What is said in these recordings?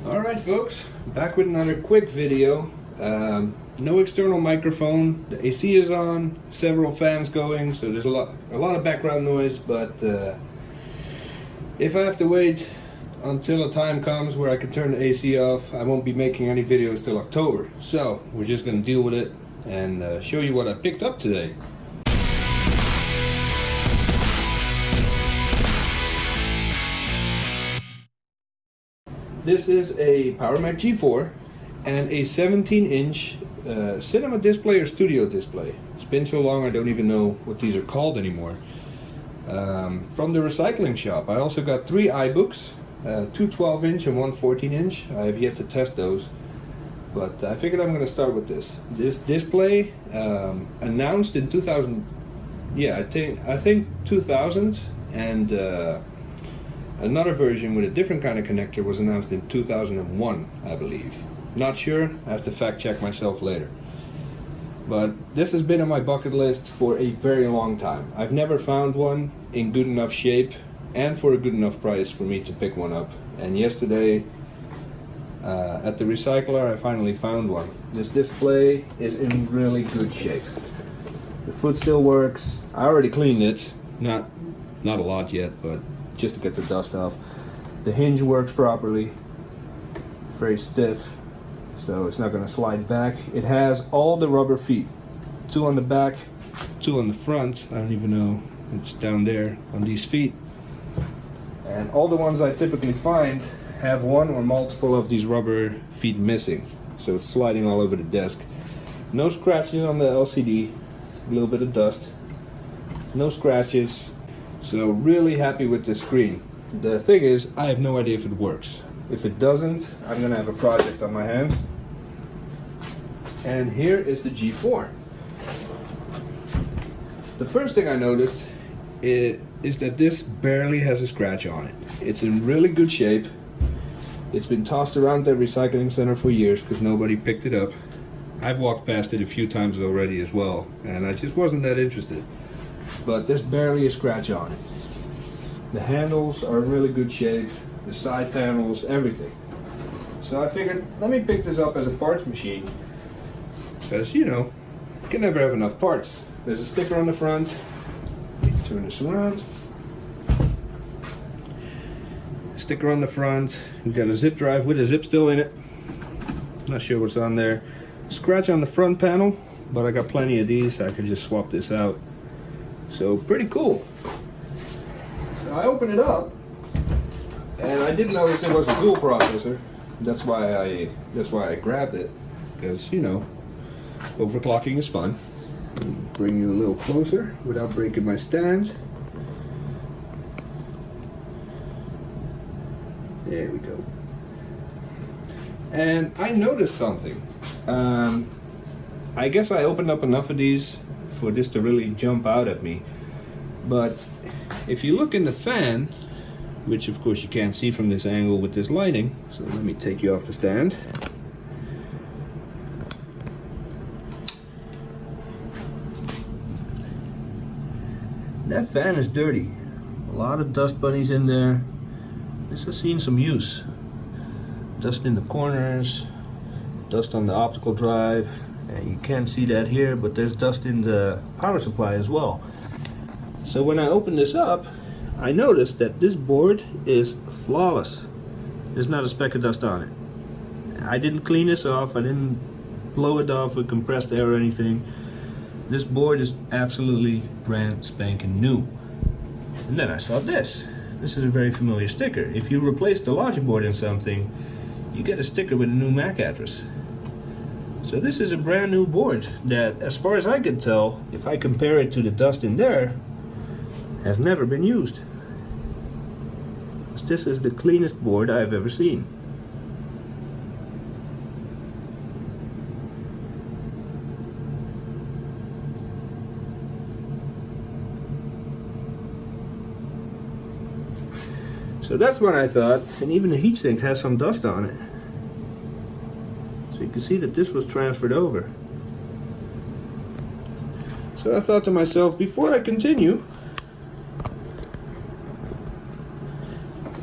Alright folks, back with another quick video. No external microphone, the AC is on, several fans going, so there's a lot of background noise, but if I have to wait until a time comes where I can turn the AC off, I won't be making any videos till October. So we're just going to deal with it and show you what I picked up today. This is a PowerMac G4 and a 17-inch cinema display or studio display. It's been so long I don't even know what these are called anymore. From the recycling shop. I also got 3 iBooks, 2 12-inch and 1 14-inch. I have yet to test those, but I figured I'm going to start with this. This display announced in 2000. Yeah, I think 2000, and another version with a different kind of connector was announced in 2001, I believe. Not sure, I have to fact check myself later. But this has been on my bucket list for a very long time. I've never found one in good enough shape and for a good enough price for me to pick one up. And yesterday at the recycler I finally found one. This display is in really good shape. The foot still works. I already cleaned it, not a lot yet, but just to get the dust off. The hinge works properly, very stiff, so it's not going to slide back. It has all the rubber feet, 2 on the back, 2 on the front. I don't even know, it's down there on these feet. And all the ones I typically find have one or multiple of these rubber feet missing, so it's sliding all over the desk. No scratches on the LCD, a little bit of dust, no scratches. So really happy with this screen. The thing is, I have no idea if it works. If it doesn't, I'm gonna have a project on my hands. And here is the G4. The first thing I noticed is that this barely has a scratch on it. It's in really good shape. It's been tossed around the recycling center for years because nobody picked it up. I've walked past it a few times already as well, and I just wasn't that interested. But there's barely a scratch on it. The handles are in really good shape, the side panels, everything. So I figured, let me pick this up as a parts machine, because you know, you can never have enough parts. There's a sticker on the front. Turn this around. Sticker on the front. We've got a zip drive with a zip still in it. Not sure what's on there. Scratch on the front panel, but I got plenty of these, so I could just swap this out. So pretty cool. So I opened it up, and I didn't notice it was a dual processor. That's why I grabbed it, because you know, overclocking is fun. Bring you a little closer without breaking my stand. There we go. And I noticed something. I guess I opened up enough of these for this to really jump out at me, but if you look in the fan, which of course you can't see from this angle with this lighting, so let me take you off the stand. That fan is dirty. A lot of dust bunnies in there. This has seen some use. Dust in the corners, dust on the optical drive. And you can't see that here, but there's dust in the power supply as well. So when I open this up, I noticed that this board is flawless. There's not a speck of dust on it. I didn't clean this off. I didn't blow it off with compressed air or anything. This board is absolutely brand spanking new. And then I saw this. This is a very familiar sticker. If you replace the logic board in something, you get a sticker with a new MAC address. So this is a brand new board that, as far as I can tell, if I compare it to the dust in there, has never been used. This is the cleanest board I've ever seen. So that's what I thought, and even the heatsink has some dust on it. So you can see that this was transferred over. So I thought to myself, before I continue,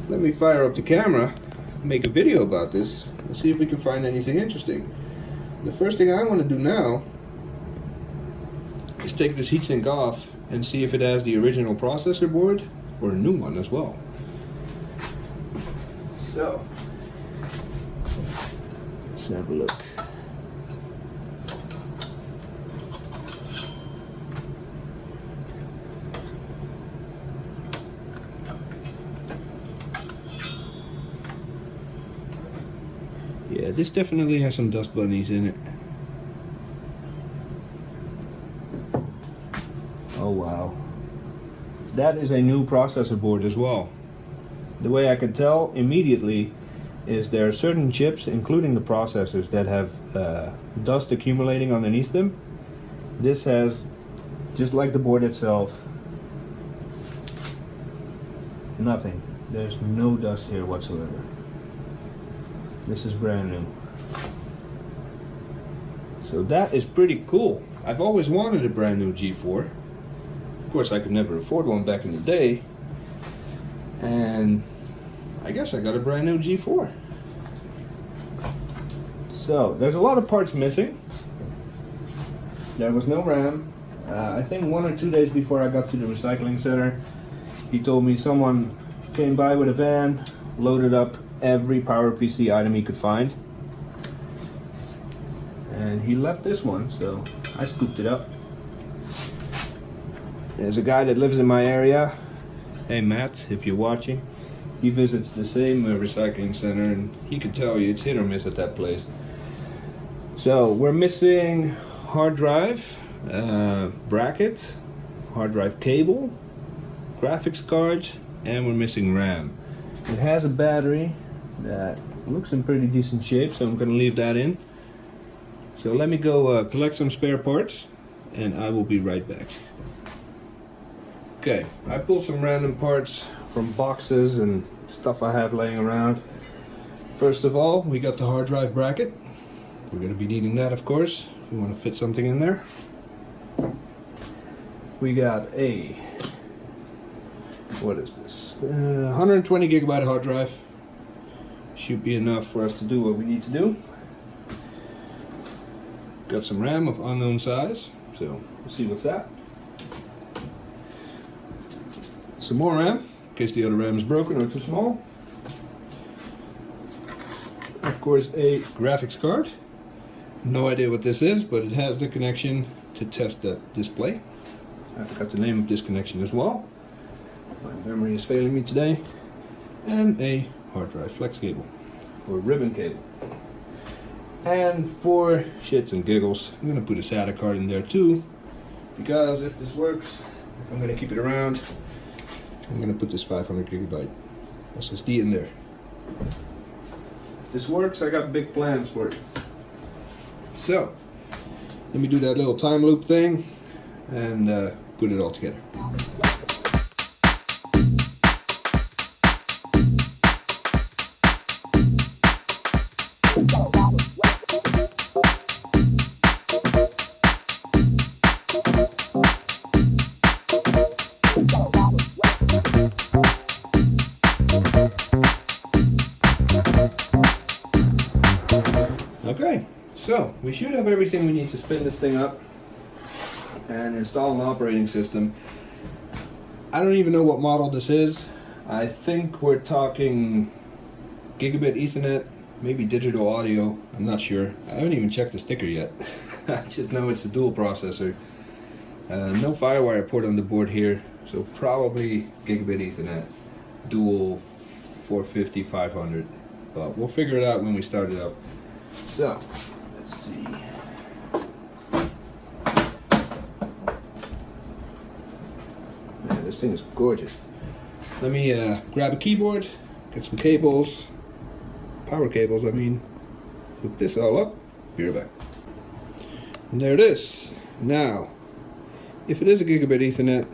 let me fire up the camera make a video about this. Let's see if we can find anything interesting. The first thing I want to do now is take this heatsink off and see if it has the original processor board or a new one as well. So, let's have a look. Yeah, this definitely has some dust bunnies in it. Oh wow. That is a new processor board as well. The way I could tell immediately is there are certain chips, including the processors, that have dust accumulating underneath them. This has, just like the board itself, nothing. There's no dust here whatsoever. This is brand new. So that is pretty cool. I've always wanted a brand new G4. Of course, I could never afford one back in the day. And I guess I got a brand new G4. So there's a lot of parts missing. There was no RAM. I think 1 or 2 days before I got to the recycling center, he told me someone came by with a van, loaded up every PowerPC item he could find, and he left this one, so I scooped it up. There's a guy that lives in my area. Hey Matt, if you're watching, he visits the same recycling center, and he can tell you it's hit or miss at that place. So we're missing hard drive bracket, hard drive cable, graphics card, and we're missing RAM. It has a battery that looks in pretty decent shape, so I'm going to leave that in. So let me go collect some spare parts, and I will be right back. Okay, I pulled some random parts from boxes and stuff I have laying around. First of all, we got the hard drive bracket. We're going to be needing that, of course, if we want to fit something in there. We got a, what is this? 120 gigabyte hard drive. Should be enough for us to do what we need to do. Got some RAM of unknown size, so let's see what's that. Some more RAM, in case the other RAM is broken or too small. Of course, a graphics card. No idea what this is, but it has the connection to test that display. I forgot the name of this connection as well. My memory is failing me today. And a hard drive flex cable, or ribbon cable. And for shits and giggles, I'm going to put a SATA card in there too, because if this works, if I'm going to keep it around, I'm going to put this 500 gigabyte SSD in there. If this works, I got big plans for it. So, let me do that little time loop thing and put it all together. Okay, so we should have everything we need to spin this thing up and install an operating system. I don't even know what model this is. I think we're talking Gigabit Ethernet, maybe digital audio, I'm not sure. I haven't even checked the sticker yet. I just know it's a dual processor. No FireWire port on the board here, so probably Gigabit Ethernet, dual 450, 500. But we'll figure it out when we start it up. So, let's see. Man, this thing is gorgeous. Let me grab a keyboard, get some cables, power cables, I mean, hook this all up, be right back. And there it is. Now, if it is a Gigabit Ethernet,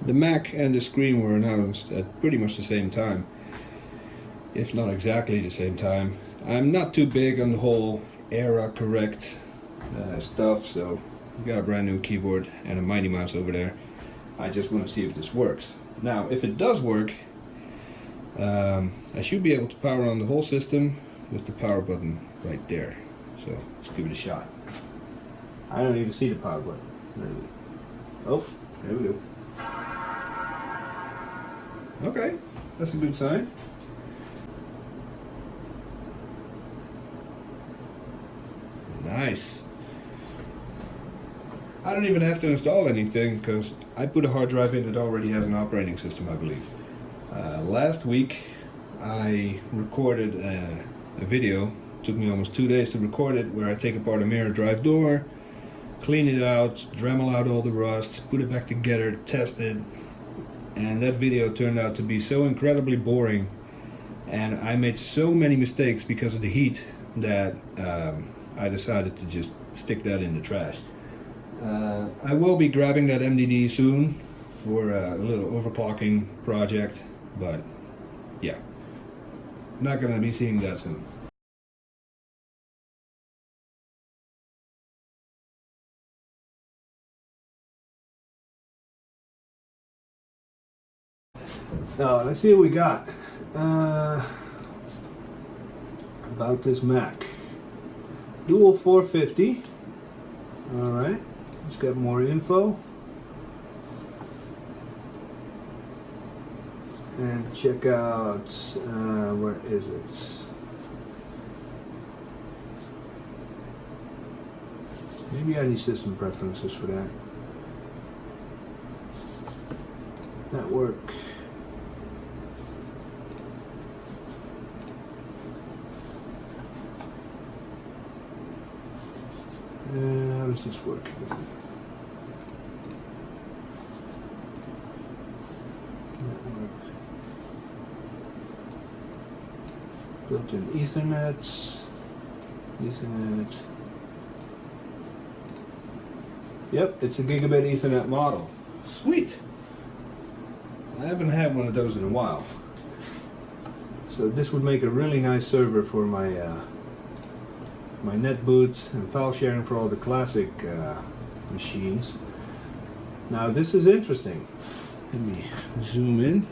the Mac and the screen were announced at pretty much the same time, if not exactly the same time. I'm not too big on the whole era correct stuff, so we got a brand new keyboard and a Mighty Mouse over there. I just want to see if this works. Now, if it does work, I should be able to power on the whole system with the power button right there. So let's give it a shot. I don't even see the power button. Really. Oh, there we go. Okay, that's a good sign. Nice. I don't even have to install anything because I put a hard drive in that already has an operating system, I believe. Last week I recorded a video. It took me almost 2 days to record it, where I take apart a mirror drive door, clean it out, Dremel out all the rust, put it back together, test it, and that video turned out to be so incredibly boring, and I made so many mistakes because of the heat that I decided to just stick that in the trash. I will be grabbing that MDD soon for a little overclocking project, but yeah, not gonna be seeing that soon. Now let's see what we got about this Mac. Dual 450. All right, let's get more info and check out where is it? Maybe I need system preferences for that. Network. How does this work? Network. Built-in Ethernet. Yep, it's a Gigabit Ethernet model. Sweet. I haven't had one of those in a while. So this would make a really nice server for my my netboot and file sharing for all the classic machines. Now this is interesting. Let me zoom in.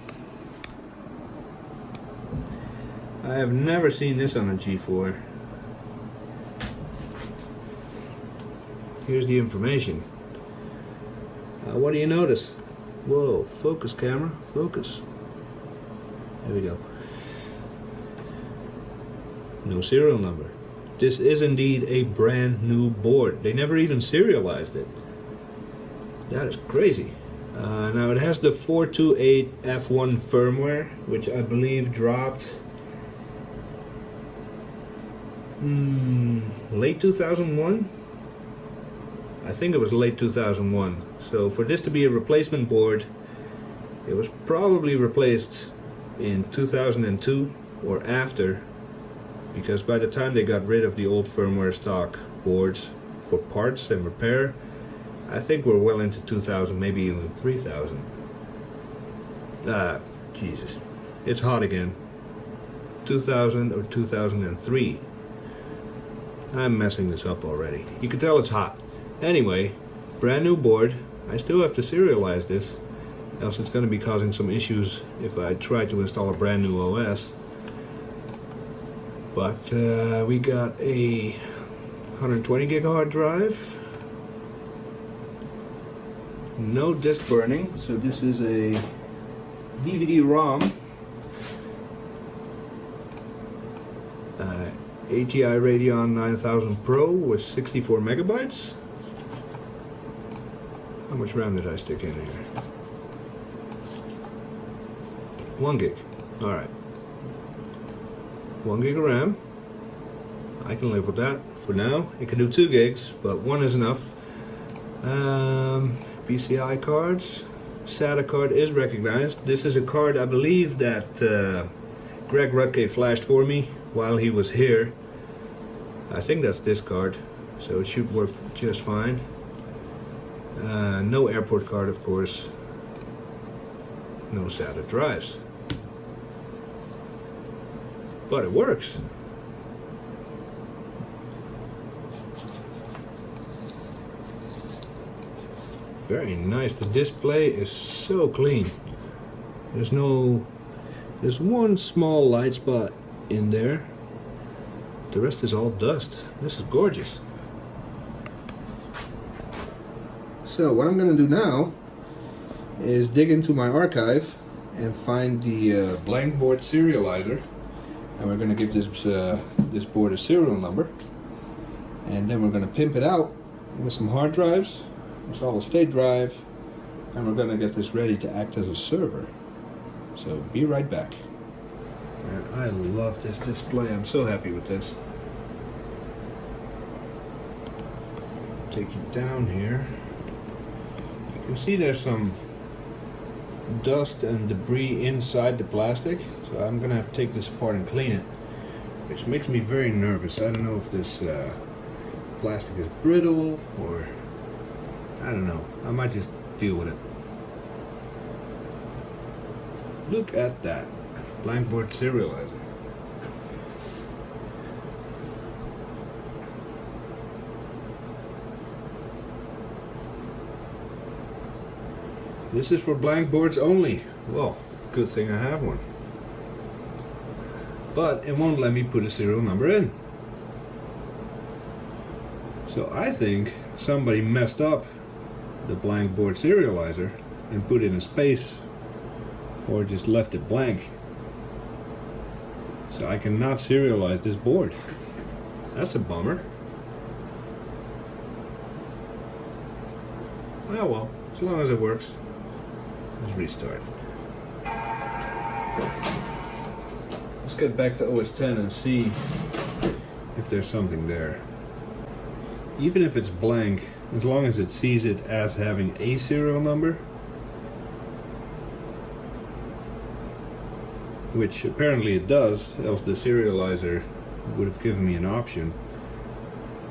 I have never seen this on a G4. Here's the information. What do you notice? Whoa, focus camera, focus. There we go. No serial number. This is indeed a brand new board. They never even serialized it. That is crazy. Now it has the 428 F1 firmware, which I believe dropped late 2001. I think it was late 2001. So for this to be a replacement board, it was probably replaced in 2002 or after, because by the time they got rid of the old firmware stock boards for parts and repair, I think we're well into 2000, maybe even 3000. Jesus. It's hot again. 2000 or 2003. I'm messing this up already. You can tell it's hot. Anyway, brand new board. I still have to serialize this, else it's going to be causing some issues if I try to install a brand new OS. But we got a 120 gig hard drive. No disk burning, so this is a DVD-ROM. ATI Radeon 9000 Pro with 64 megabytes. How much RAM did I stick in here? 1 gig. Alright. 1 gig of RAM. I can live with that for now. It can do 2 gigs, but 1 is enough. PCI cards. SATA card is recognized. This is a card I believe that Greg Rutke flashed for me while he was here. I think that's this card, so it should work just fine. No airport card, of course. No SATA drives. But it works. Very nice. The display is so clean. There's no There's one small light spot in there. The rest is all dust. This is gorgeous. So what I'm gonna do now is dig into my archive and find the blank board serializer, and we're gonna give this board a serial number, and then we're gonna pimp it out with some hard drives, a solid state drive, and we're gonna get this ready to act as a server. So be right back. And I love this display. I'm so happy with this. Take you down here. You can see there's some dust and debris inside the plastic, so I'm gonna have to take this apart and clean it, which makes me very nervous. I don't know if this plastic is brittle or I don't know. I might just deal with it. Look at that blank board serializer. This is for blank boards only. Well, good thing I have one. But it won't let me put a serial number in. So I think somebody messed up the blank board serializer and put in a space or just left it blank. So I cannot serialize this board. That's a bummer. Oh well, as long as it works. Let's restart. Let's get back to OS 10 and see if there's something there. Even if it's blank, as long as it sees it as having a serial number, which apparently it does, else the serializer would have given me an option.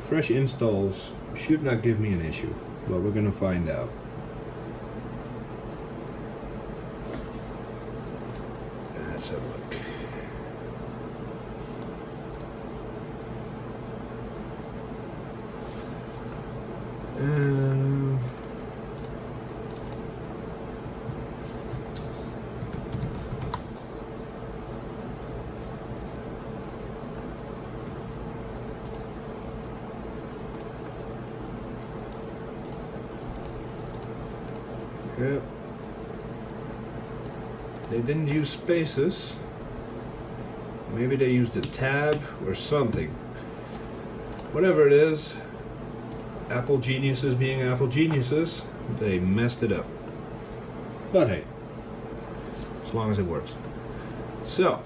Fresh installs should not give me an issue, but we're gonna find out. Let's have a look. Yeah. They didn't use spaces. Maybe they used a tab or something. Whatever it is, Apple geniuses being Apple geniuses, they messed it up. But hey, as long as it works. So,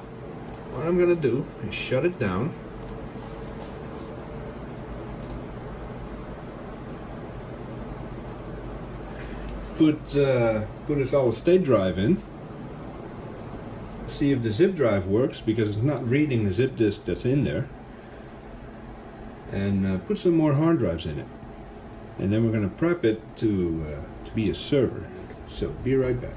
what I'm gonna do is shut it down. Put a solid state drive in. See if the zip drive works, because it's not reading the zip disk that's in there. And put some more hard drives in it. And then we're going to prep it to be a server. So be right back.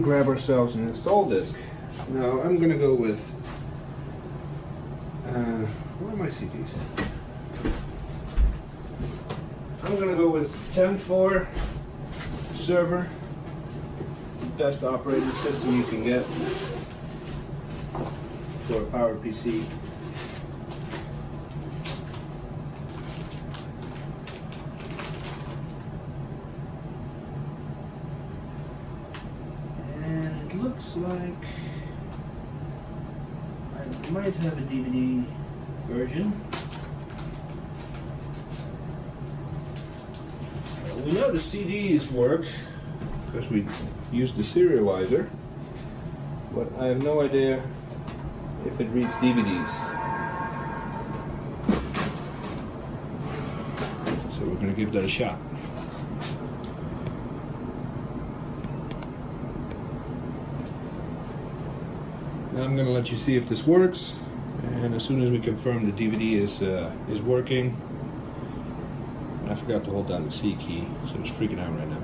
Grab ourselves an install disk. Now I'm gonna go with where are my CDs? I'm gonna go with 10.4 server, best operating system you can get for a power PC. Looks like I might have a DVD version. We know the CDs work because we used the serializer, but I have no idea if it reads DVDs. we're going to give that a shot. Now I'm going to let you see if this works, and as soon as we confirm the DVD is working. And I forgot to hold down the C key, so it's freaking out right now.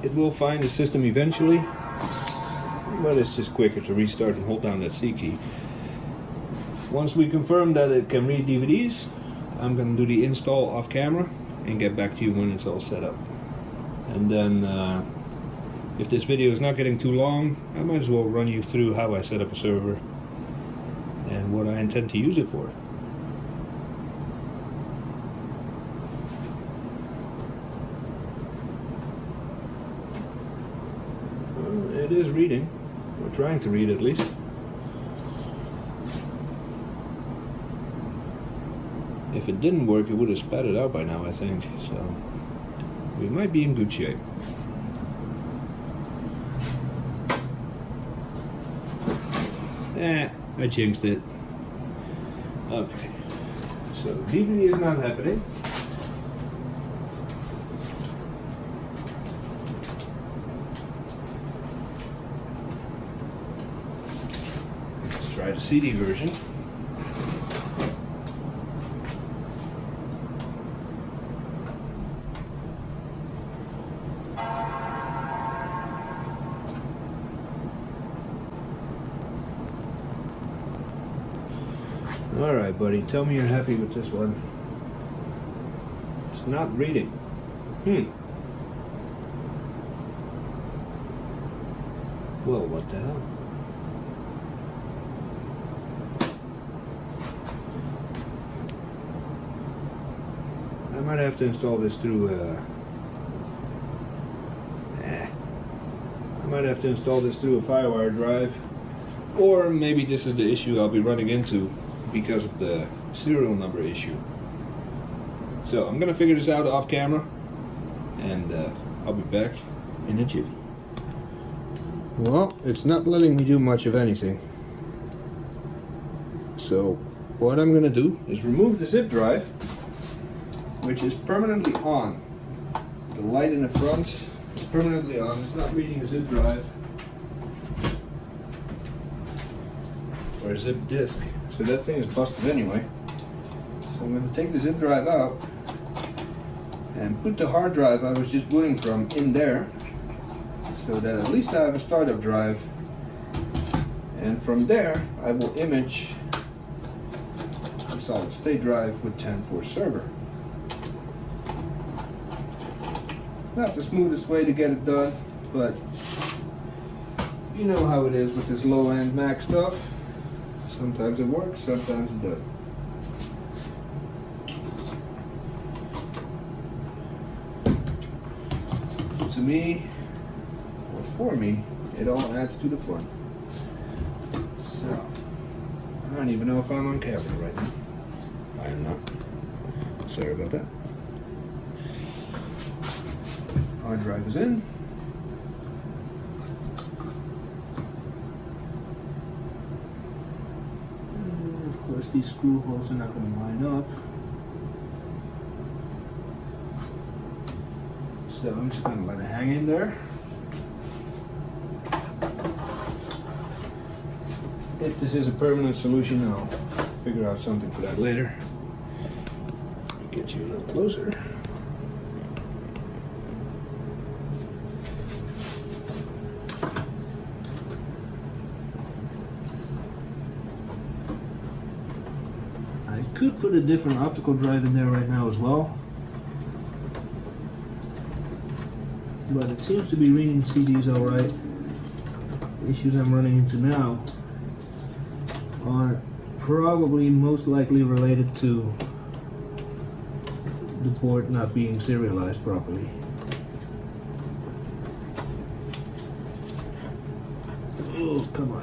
It will find the system eventually, but it's just quicker to restart and hold down that C key. Once we confirm that it can read DVDs, I'm going to do the install off camera and get back to you when it's all set up. And then if this video is not getting too long, I might as well run you through how I set up a server and what I intend to use it for. Well, it is reading, or trying to read at least. If it didn't work, it would have spat it out by now, I think, so we might be in good shape. I jinxed it. Okay, so DVD is not happening. Let's try the CD version. Alright, buddy, tell me you're happy with this one. It's not reading. Well, what the hell? I might have to install this through I might have to install this through a FireWire drive, or maybe this is the issue I'll be running into because of the serial number issue. So I'm gonna figure this out off camera, and I'll be back in a jiffy. Well, it's not letting me do much of anything. So what I'm gonna do is remove the zip drive, which is permanently on. The light in the front is permanently on. It's not reading a zip drive or a zip disk. So that thing is busted anyway. So I'm going to take the zip drive out and put the hard drive I was just booting from in there, so that at least I have a startup drive. And from there I will image the solid state drive with 10.4 server. Not the smoothest way to get it done, but you know how it is with this low-end Mac stuff. Sometimes it works, sometimes it doesn't. To me, or for me, it all adds to the fun. So, I don't even know if I'm on camera right now. I am not. Sorry about that. Hard drive is in. Of course, these screw holes are not going to line up. So I'm just going to let it hang in there. If this is a permanent solution, I'll figure out something for that later. Get you a little closer. I could put a different optical drive in there right now as well, but it seems to be reading CDs alright. The issues I'm running into now are probably most likely related to the port not being serialized properly. Oh, come on.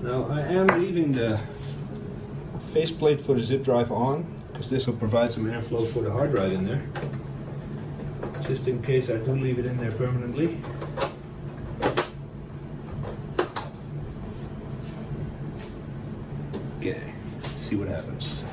Now I am leaving the faceplate for the zip drive on, because this will provide some airflow for the hard drive in there. Just in case I do leave it in there permanently. Okay, let's see what happens.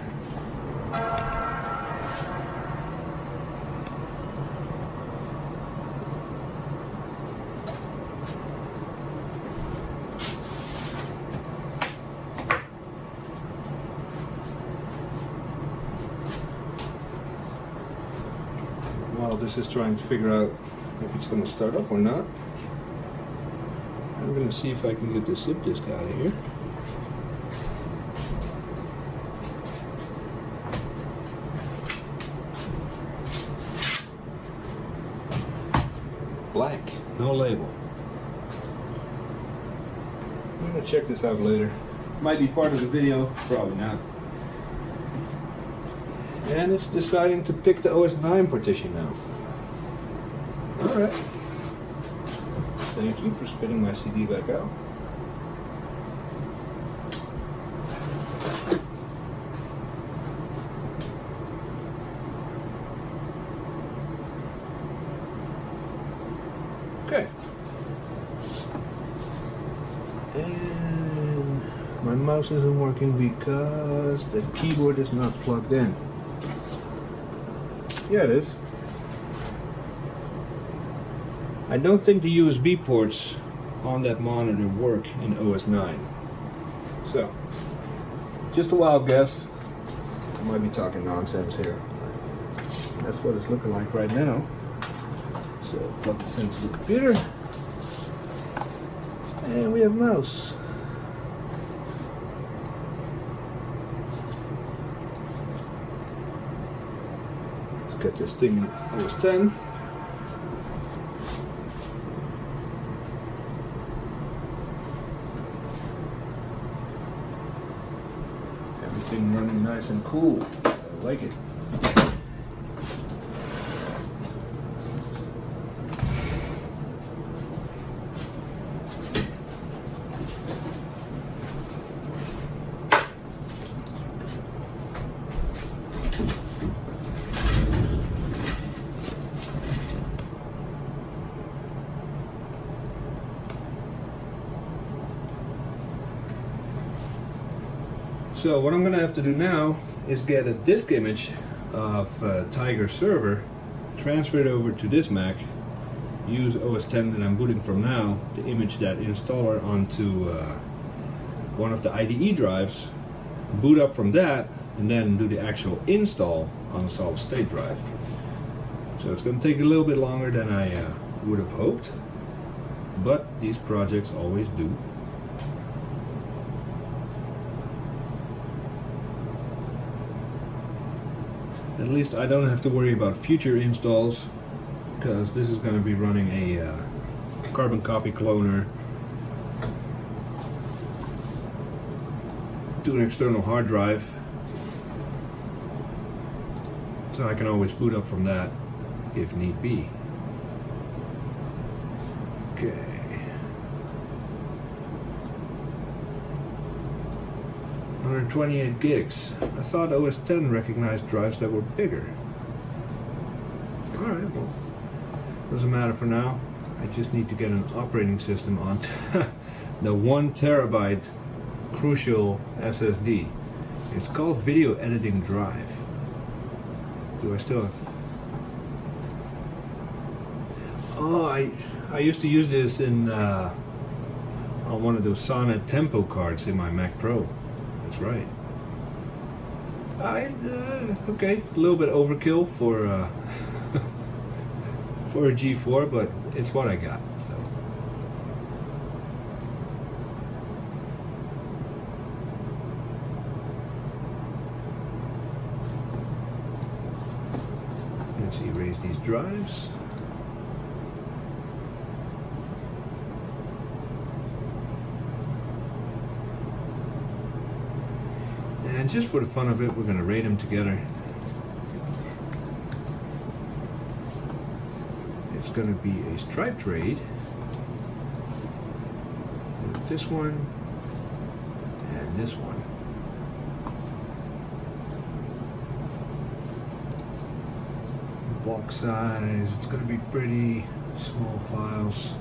While this is trying to figure out if it's going to start up or not, I'm going to see if I can get this zip disk out of here. Blank, no label. I'm going to check this out later. Might be part of the video, probably not. And it's deciding to pick the OS 9 partition now. Alright. Thank you for spitting my CD back out. Okay. And my mouse isn't working because the keyboard is not plugged in. Yeah, it is. I don't think the USB ports on that monitor work in OS 9. So, just a wild guess. I might be talking nonsense here. That's what it's looking like right now. So, plug this into the computer. And we have mouse. Get this thing in OS 10. Everything running nice and cool. I like it. So what I'm going to have to do now is get a disk image of Tiger server, transfer it over to this Mac, use OS 10 that I'm booting from now to image that installer onto one of the IDE drives, boot up from that, and then do the actual install on a solid state drive. So it's going to take a little bit longer than I would have hoped, but these projects always do. At least I don't have to worry about future installs, because this is going to be running a carbon copy cloner to an external hard drive, so I can always boot up from that if need be. Okay. 128 gigs. I thought OS 10 recognized drives that were bigger. Alright, well, doesn't matter for now. I just need to get an operating system on the 1 terabyte Crucial SSD. It's called Video Editing Drive. Do I still have... Oh, I used to use this in on one of those Sonnet Tempo cards in my Mac Pro. That's right. Okay, a little bit overkill for for a G4, but it's what I got. So. Let's erase these drives. And just for the fun of it, we're going to rate them together. It's going to be a striped raid. This one, and this one. Block size, it's going to be pretty small files.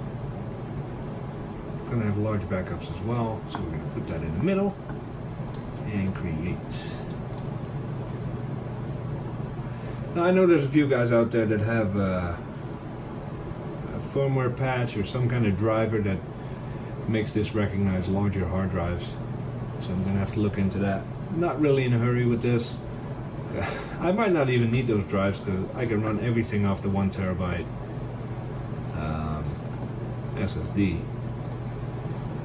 Going to have large backups as well, so we're going to put that in the middle and create. Now I know there's a few guys out there that have a firmware patch or some kind of driver that makes this recognize larger hard drives, so I'm going to have to look into that. Not really in a hurry with this. I might not even need those drives because I can run everything off the 1 terabyte SSD,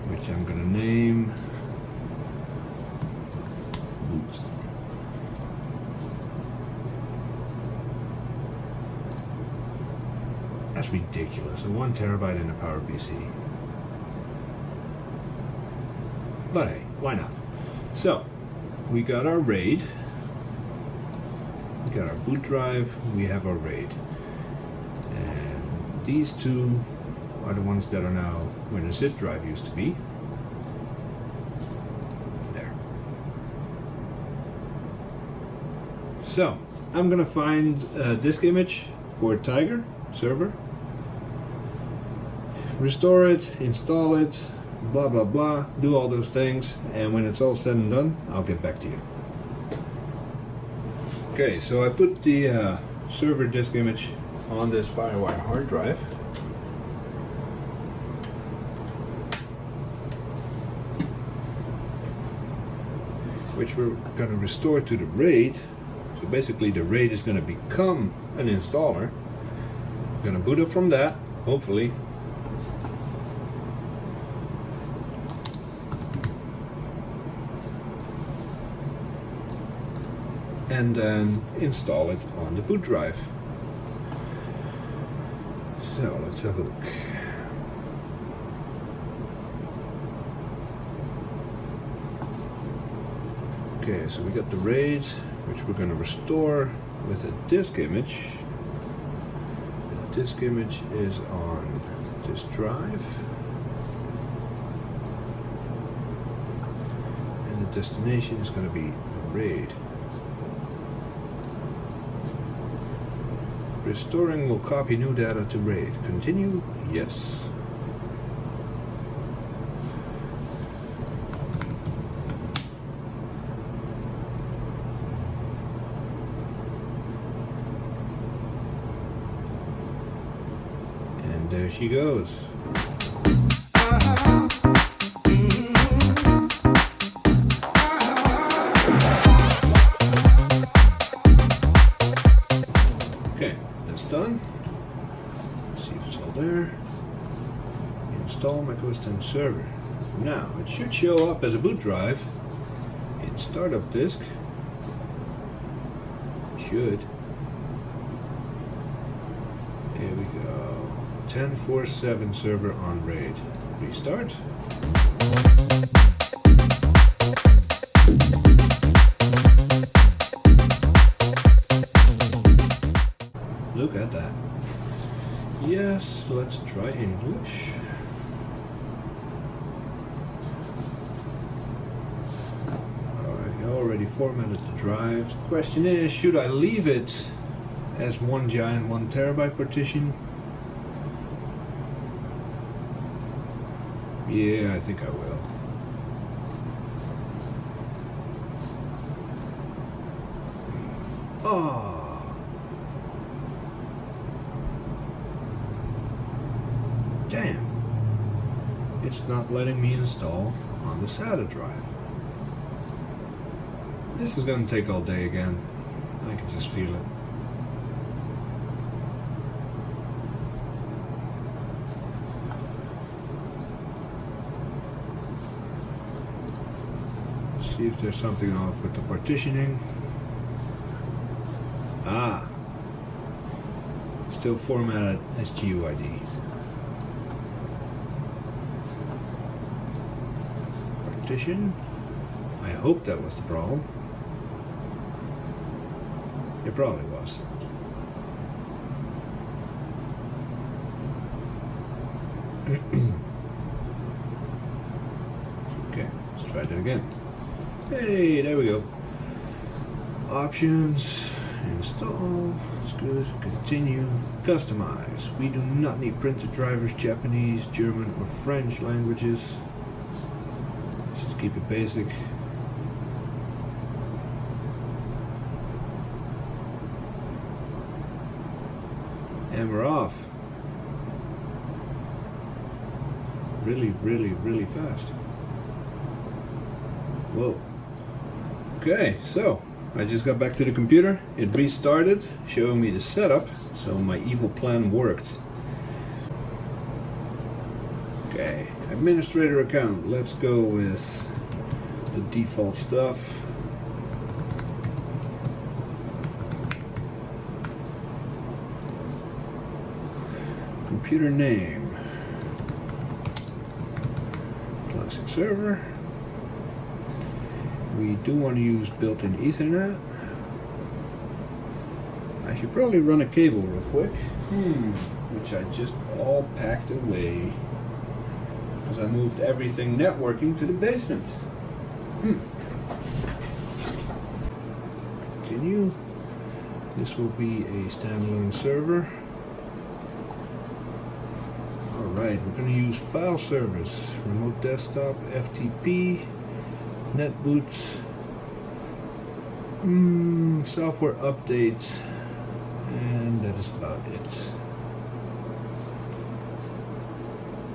which I'm going to name Boot. That's ridiculous, a 1 terabyte in a PowerPC. But hey, why not? So, we got our RAID. We got our boot drive, we have our RAID. And these two are the ones that are now where the zip drive used to be. There. So, I'm gonna find a disk image for Tiger server, restore it, install it, blah blah blah, do all those things, and when it's all said and done, I'll get back to you. Okay, so I put the server disk image on this FireWire hard drive. Which we're going to restore to the RAID. So basically the RAID is going to become an installer. We're going to boot up from that, hopefully. And then install it on the boot drive. So let's have a look. Okay, so we got the RAID, which we're going to restore with a disk image. The disk image is on this drive. And the destination is going to be RAID. Restoring will copy new data to RAID. Continue? Yes. And there she goes. Done. Let's see if it's all there. Install macOS 10 server. Now it should show up as a boot drive in startup disk. Should. Here we go. 10.4.7 server on RAID. Restart. Look at that. Yes, let's try English. Alright, I already formatted the drive. The question is, should I leave it as one giant 1 terabyte partition? Yeah, I think I will. Oh. Damn, it's not letting me install on the SATA drive. This is going to take all day again. I can just feel it. See if there's something off with the partitioning. Ah, still formatted as GUID. Partition. I hope that was the problem. It probably was. Okay, let's try that again. Hey, there we go. Options, install, that's good, continue, customize. We do not need printed drivers, Japanese, German, or French languages. Let's just keep it basic. And we're off. Really fast. Whoa. Okay, so I just got back to the computer. It restarted, showing me the setup, so my evil plan worked. Okay, administrator account. Let's go with the default stuff. Computer name. Classic server. We do want to use built-in Ethernet. I should probably run a cable real quick, which I just all packed away because I moved everything networking to the basement. Continue. This will be a standalone server. Alright, we're going to use file servers, remote desktop, FTP, netboot, software updates, and that is about it.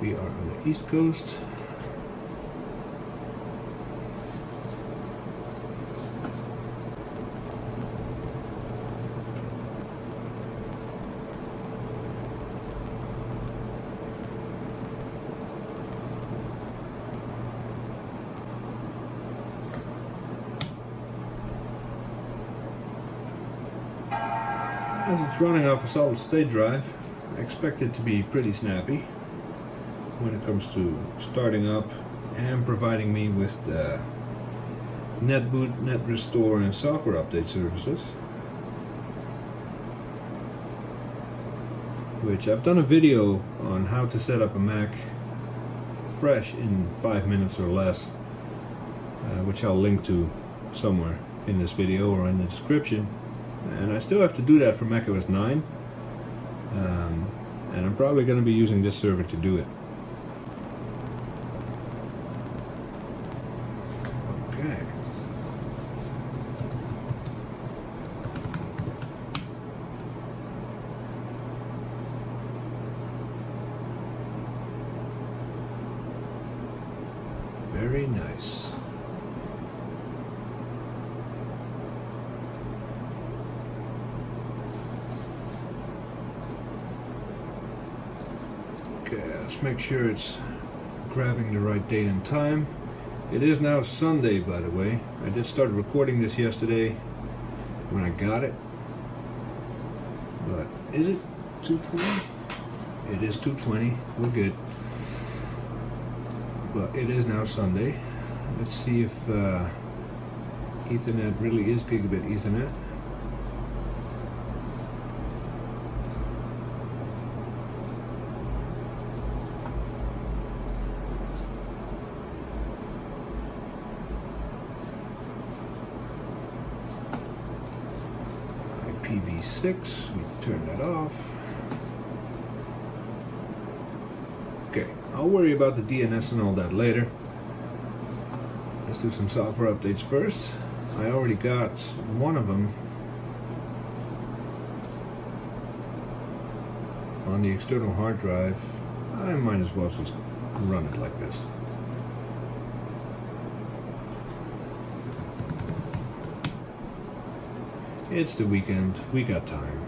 We are on the East Coast. As it's running off a solid state drive, I expect it to be pretty snappy when it comes to starting up and providing me with the netboot, net restore, and software update services, which I've done a video on how to set up a Mac fresh in 5 minutes or less, which I'll link to somewhere in this video or in the description. And I still have to do that for macOS 9, and I'm probably going to be using this server to do it. Okay. Very nice. Okay, let's make sure it's grabbing the right date and time. It is now Sunday, by the way. I did start recording this yesterday when I got it. But is it 2:20? It is 2:20. We're good. But it is now Sunday. Let's see if Ethernet really is Gigabit Ethernet. IPv6, we turn that off. Okay, I'll worry about the DNS and all that later. Let's do some software updates first. I already got one of them on the external hard drive. I might as well just run it like this. It's the weekend, we got time.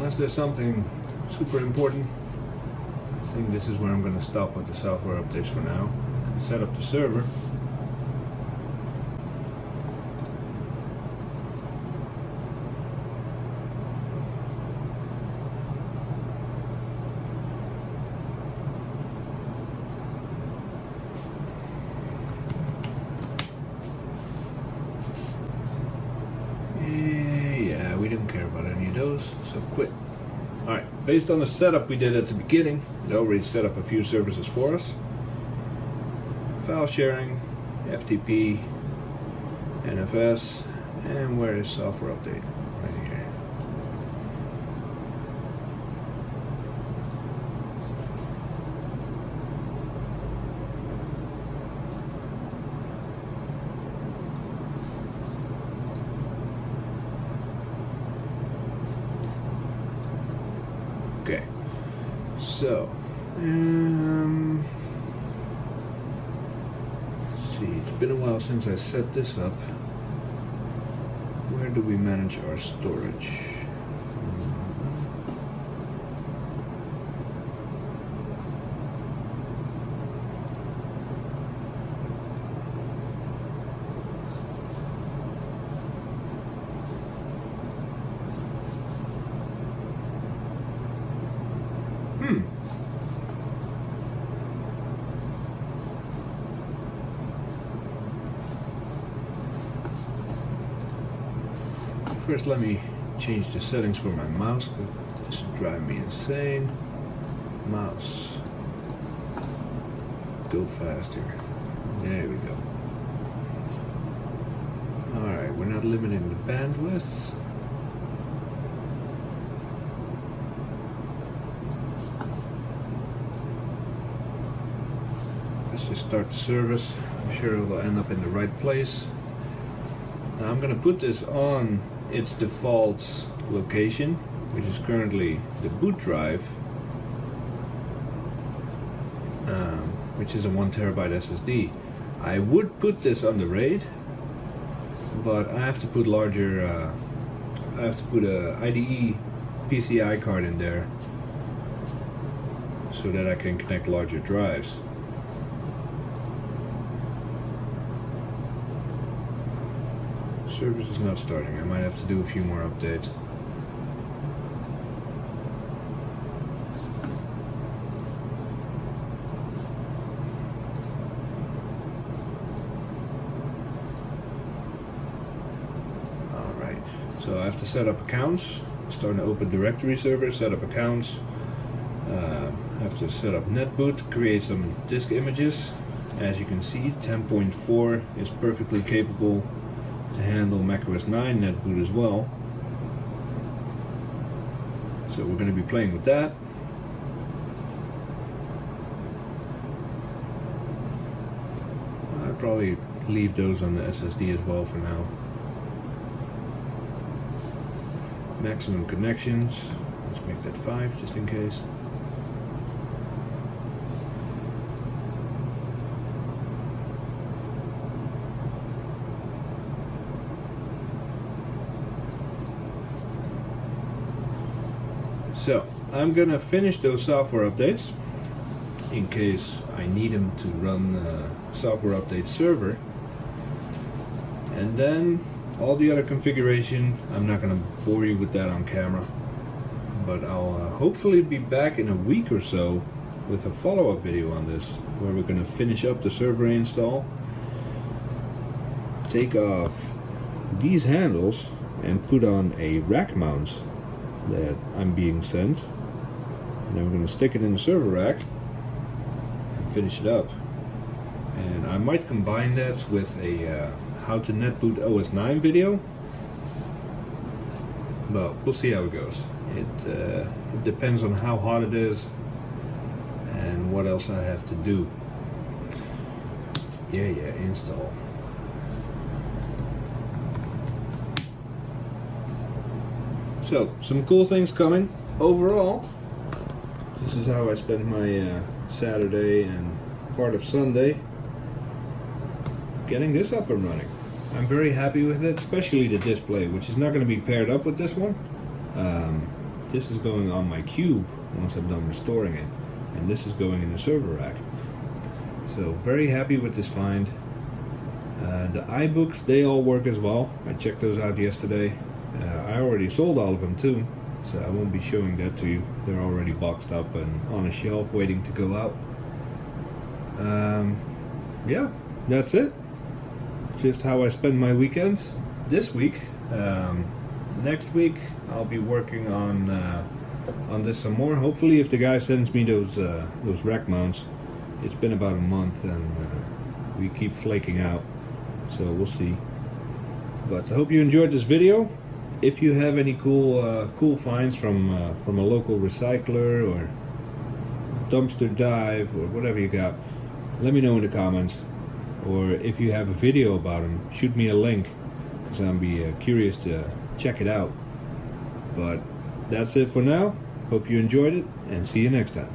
unless there's something super important, I think this is where I'm going to stop with the software updates for now and set up the server. Yeah, we don't care about any of those, so quit. Alright, based on the setup we did at the beginning, it already set up a few services for us. File sharing, FTP, NFS, and where is software update? Right here. Okay, so let's see, it's been a while since I set this up. Where do we manage our storage? First, let me change the settings for my mouse, but this will drive me insane. Mouse. Go faster. There we go. Alright, we're not limiting the bandwidth. Let's just start the service. I'm sure it will end up in the right place. Now I'm going to put this on its default location, which is currently the boot drive, which is a 1 terabyte SSD. I would put this on the RAID, but I have to put larger. I have to put a IDE PCI card in there so that I can connect larger drives. Service is not starting. I might have to do a few more updates. Alright, so I have to set up accounts. Start an Open Directory server, set up accounts. I have to set up netboot, create some disk images. As you can see, 10.4 is perfectly capable to handle macOS 9 netboot as well. So we're going to be playing with that. I'll probably leave those on the SSD as well for now. Maximum connections. Let's make that 5 just in case. So I'm gonna finish those software updates in case I need them to run software update server, and then all the other configuration, I'm not gonna bore you with that on camera, but I'll hopefully be back in a week or so with a follow-up video on this where we're gonna finish up the server install, take off these handles and put on a rack mount that I'm being sent, and then we're going to stick it in the server rack and finish it up. And I might combine that with a how to netboot OS 9 video, but we'll see how it goes. It depends on how hot it is and what else I have to do. Yeah, install. So, some cool things coming. Overall, this is how I spent my Saturday and part of Sunday getting this up and running. I'm very happy with it, especially the display, which is not going to be paired up with this one. this is going on my cube once I'm done restoring it, and this is going in the server rack. So very happy with this find. The iBooks, they all work as well. I checked those out yesterday. I already sold all of them too, so I won't be showing that to you. They're already boxed up and on a shelf waiting to go out. Yeah, that's it. Just how I spend my weekend this week. Next week I'll be working on this some more. Hopefully, if the guy sends me those rack mounts. It's been about a month and we keep flaking out, so we'll see. But I hope you enjoyed this video. If you have any cool finds from a local recycler or dumpster dive or whatever you got, let me know in the comments. Or if you have a video about them, shoot me a link, because I'll be curious to check it out. But that's it for now. Hope you enjoyed it, and see you next time.